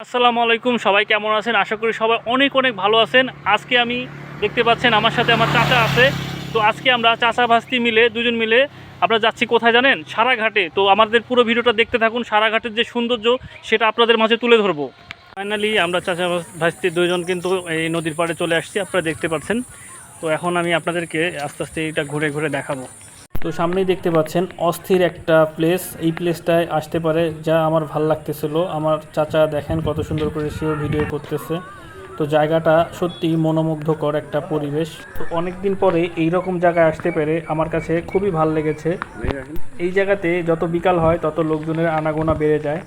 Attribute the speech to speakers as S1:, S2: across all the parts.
S1: আসসালামু আলাইকুম, সবাই কেমন আছেন? আশা করি সবাই অনেক অনেক ভালো আছেন। আজকে আমি দেখতে পাচ্ছেন আমার সাথে আমার চাচা আছে। তো আজকে আমরা চাচা ভাস্তি মিলে দুজন মিলে আমরা যাচ্ছি কোথায় জানেন? সারাঘাটে। তো আমাদের পুরো ভিডিওটা দেখতে থাকুন। সারাঘাটের যে সৌন্দর্য সেটা আপনাদের মাঝে তুলে ধরবো। ফাইনালি আমরা চাচা ভাস্তি দুজন কিন্তু এই নদীর পাড়ে চলে আসছি, আপনারা দেখতে পাচ্ছেন। তো এখন আমি আপনাদেরকে আস্তে আস্তে এটা ঘুরে ঘুরে দেখাবো। তো সামনেই দেখতে পাচ্ছেন অস্থির একটা প্লেস। এই প্লেসটায় আসতে পারে যা আমার ভাল লাগতেছিল। আমার চাচা দেখেন কত সুন্দর করে সেও ভিডিও করতেছে। তো জায়গাটা সত্যি মনোমুগ্ধকর একটা পরিবেশ। তো অনেক দিন পরে এই রকম জায়গায় আসতে পেরে আমার কাছে খুবই ভাল লেগেছে। এই জায়গাতে যত বিকাল হয় তত লোকজনের আনাগোনা বেড়ে যায়।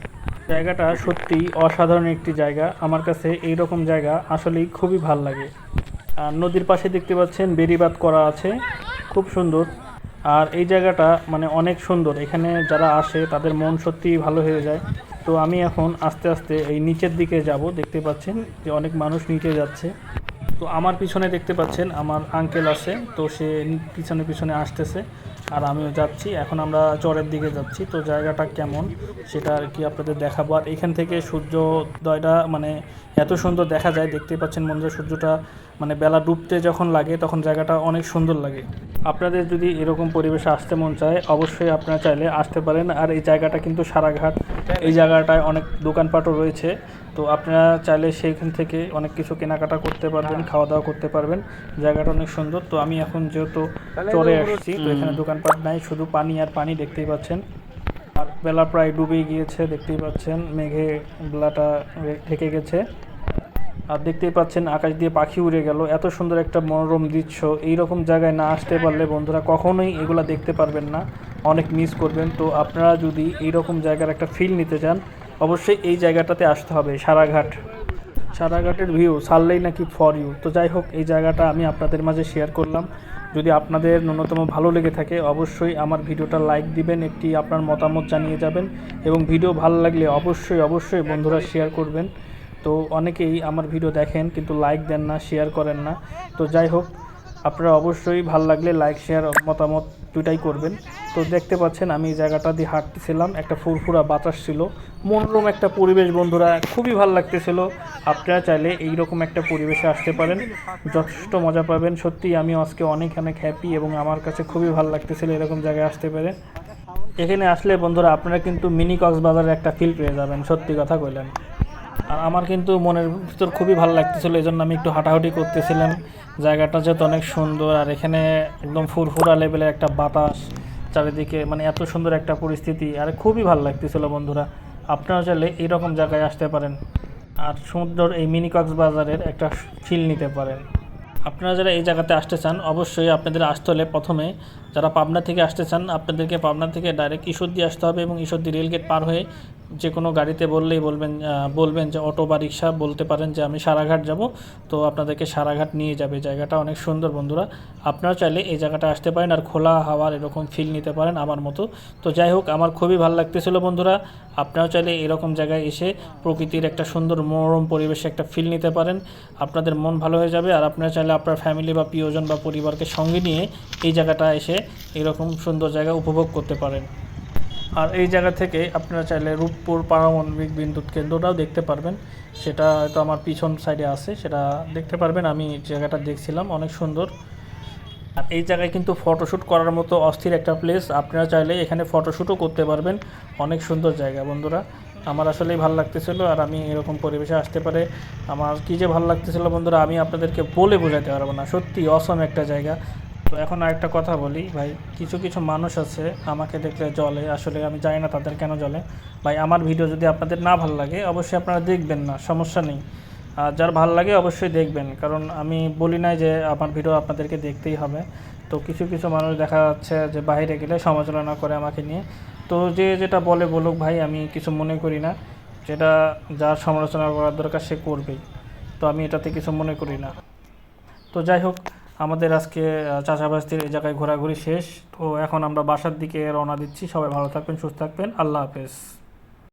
S1: জায়গাটা সত্যি অসাধারণ একটি জায়গা। আমার কাছে এই রকম জায়গা আসলেই খুবই ভাল লাগে। আর নদীর পাশে দেখতে পাচ্ছেন বেড়িবাঁধ করা আছে, খুব সুন্দর। আর এই জায়গাটা মানে অনেক সুন্দর। এখানে যারা আসে তাদের মন সত্যিই ভালো হয়ে যায়। তো আমি এখন আস্তে আস্তে এই নিচের দিকে যাব। দেখতে পাচ্ছেন যে অনেক মানুষ নিচে যাচ্ছে। তো আমার পিছনে দেখতে পাচ্ছেন আমার আঙ্কেল আছে, তো সে পিছনে পিছনে আসতেছে আর আমিও যাচ্ছি। এখন আমরা চরের দিকে যাচ্ছি। তো জায়গাটা কেমন সেটা আর কি আপনাদের দেখাবো। আর এখান থেকে সূর্যোদয়টা মানে এত সুন্দর দেখা যায়, দেখতেই পাচ্ছেন বন্ধুরা। সূর্যটা মানে বেলা ডুবতে যখন লাগে তখন জায়গাটা অনেক সুন্দর লাগে। আপনাদের যদি এরকম পরিবেশে আসতে মন চায় অবশ্যই আপনারা চাইলে আসতে পারেন। আর এই জায়গাটা কিন্তু সারাঘাট, এই জায়গাটায় অনেক দোকানপাটও রয়েছে। তো আপনারা চাইলে সেইখান থেকে অনেক কিছু কেনাকাটা করতে পারবেন, খাওয়া দাওয়া করতে পারবেন। জায়গাটা অনেক সুন্দর। তো আমি এখন যেহেতু চরে আসছি, তো এখানে দোকানপাট নাই, শুধু পানি আর পানি দেখতেই পাচ্ছেন। আর বেলা প্রায় ডুবেই গিয়েছে, দেখতেই পাচ্ছেন মেঘে বেলাটা ঢেকে গেছে। আর দেখতেই পাচ্ছেন আকাশ দিয়ে পাখি উড়ে গেল। এত সুন্দর একটা মনোরম দৃশ্য। এই রকম জায়গায় না আসতে পারলে বন্ধুরা কখনোই এগুলা দেখতে পারবেন না, অনেক মিস করবেন। তো আপনারা যদি এই রকম জায়গার একটা ফিল নিতে চান অবশ্যই এই জায়গাটাতে আসতে হবে, সারাঘাট। সারাঘাটের ভিউ ছাড়লেই নাকি ফর ইউ। তো যাই হোক, এই জায়গাটা আমি আপনাদের মাঝে শেয়ার করলাম। যদি আপনাদের ন্যূনতম ভালো লেগে থাকে অবশ্যই আমার ভিডিওটা লাইক দিবেন, একটি আপনার মতামত জানিয়ে যাবেন। এবং ভিডিও ভালো লাগলে অবশ্যই অবশ্যই বন্ধুরা শেয়ার করবেন। তো অনেকেই আমার ভিডিও দেখেন কিন্তু লাইক দেন না, শেয়ার করেন না। তো যাই হোক, আপনারা অবশ্যই ভালো লাগলে লাইক শেয়ার মতামত দুটাই করবেন। তো দেখতে পাচ্ছেন আমি এই জায়গাটা দিয়ে হাঁটতেছিলাম, একটা ফুরফুরা বাতাস ছিল, মনোরম একটা পরিবেশ বন্ধুরা, খুবই ভালো লাগতেছিল। আপনারা চাইলে এইরকম একটা পরিবেশে আসতে পারেন, যথেষ্ট মজা পাবেন। সত্যি আমি আজকে অনেক অনেক হ্যাপি এবং আমার কাছে খুবই ভালো লাগতেছিল এরকম জায়গায় আসতে পেরে। এখানে আসলে বন্ধুরা আপনারা কিন্তু মিনি কক্সবাজারের একটা ফিল পেয়ে যাবেন, সত্যি কথা কইলেন। আর আমার কিন্তু মনের ভিতর খুবই ভালো লাগতেছিল, এই জন্য আমি একটু হাঁটাহাঁটি করতেছিলাম। জায়গাটা যেহেতু অনেক সুন্দর আর এখানে একদম ফুরফুরা লেভেলের একটা বাতাস চারিদিকে, মানে এত সুন্দর একটা পরিস্থিতি, আর খুবই ভালো লাগতেছিল বন্ধুরা। আপনারা চাইলে এইরকম জায়গায় আসতে পারেন আর সুন্দর এই মিনি কক্সবাজারের একটা ফিল নিতে পারেন। আপনারা যারা এই জায়গাতে আসতে চান অবশ্যই আপনাদের আসতে হলে প্রথমে যারা পাবনা থেকে আসতে চান আপনাদেরকে পাবনা থেকে ডাইরেক্ট ঈশ্বরদী আসতে হবে এবং ঈশ্বরদী রেলগেট পার হয়ে যে কোনো গাড়িতে বললেই বলবেন যে অটো বা রিক্সা, বলতে পারেন যে আমি সারাঘাট যাব, তো আপনাদেরকে সারাঘাট নিয়ে যাবে। জায়গাটা অনেক সুন্দর বন্ধুরা, আপনারা চাইলে এই জায়গাটা আসতে পারেন আর খোলা হাওয়ার এরকম ফিল নিতে পারেন আমার মতো। তো যাই হোক, আমার খুবই ভালো লাগতেছিল বন্ধুরা। আপনারাও চাইলে এরকম জায়গায় এসে প্রকৃতির একটা সুন্দর মনোরম পরিবেশে একটা ফিল নিতে পারেন, আপনাদের মন ভালো হয়ে যাবে। আর আপনারা চাইলে আপনার ফ্যামিলি বা প্রিয়জন বা পরিবারকে সঙ্গে নিয়ে এই জায়গাটা এসে এরকম সুন্দর জায়গা উপভোগ করতে পারেন। আর এই জায়গা থেকে আপনারা চাইলে রূপপুর পারমাণবিক বিদ্যুৎ কেন্দ্রটাও দেখতে পারবেন, সেটা হয়তো আমার পিছন সাইডে আছে, সেটা দেখতে পারবেন। আমি জায়গাটা দেখছিলাম, অনেক সুন্দর। আর এই জায়গায় কিন্তু ফটোশ্যুট করার মতো অস্থির একটা প্লেস, আপনারা চাইলে এখানে ফটোশ্যুটও করতে পারবেন। অনেক সুন্দর জায়গা বন্ধুরা, আমার আসলেই ভালো লাগতেছিল। আর আমি এরকম পরিবেশে আসতে পারে আমার কী যে ভালো লাগতেছিল বন্ধুরা, আমি আপনাদেরকে বলে বোঝাতে পারবো না। সত্যি অসম একটা জায়গা। তো এখন আরেকটা কথা বলি ভাই, কিছু কিছু মানুষ আছে আমাকে দেখলে জ্বলে, আসলে আমি জানি না তাদের কেন জ্বলে। ভাই আমার ভিডিও যদি আপনাদের না ভালো লাগে অবশ্যই আপনারা দেখবেন না, সমস্যা নেই। আর যার ভালো লাগে অবশ্যই দেখবেন, কারণ আমি বলি নাই যে আমার ভিডিও আপনাদেরকে দেখতেই হবে। তো কিছু কিছু মানুষ দেখা যাচ্ছে যে বাইরে গেলে সমালোচনা করে আমাকে নিয়ে। তো যে যেটা বলে বলুক ভাই, আমি কিছু মনে করি না। যেটা যার সমালোচনা করার দরকার সে করবেই, তো আমি এটাতে কিছু মনে করি না। তো যাই হোক, আমাদের আজকে চাচাবাস্তির এই জায়গায় ঘোরাঘুরি শেষ। তো এখন আমরা বাসার দিকে রওনা দিচ্ছি। সবাই ভালো থাকবেন, সুস্থ থাকবেন, আল্লাহ হাফেজ।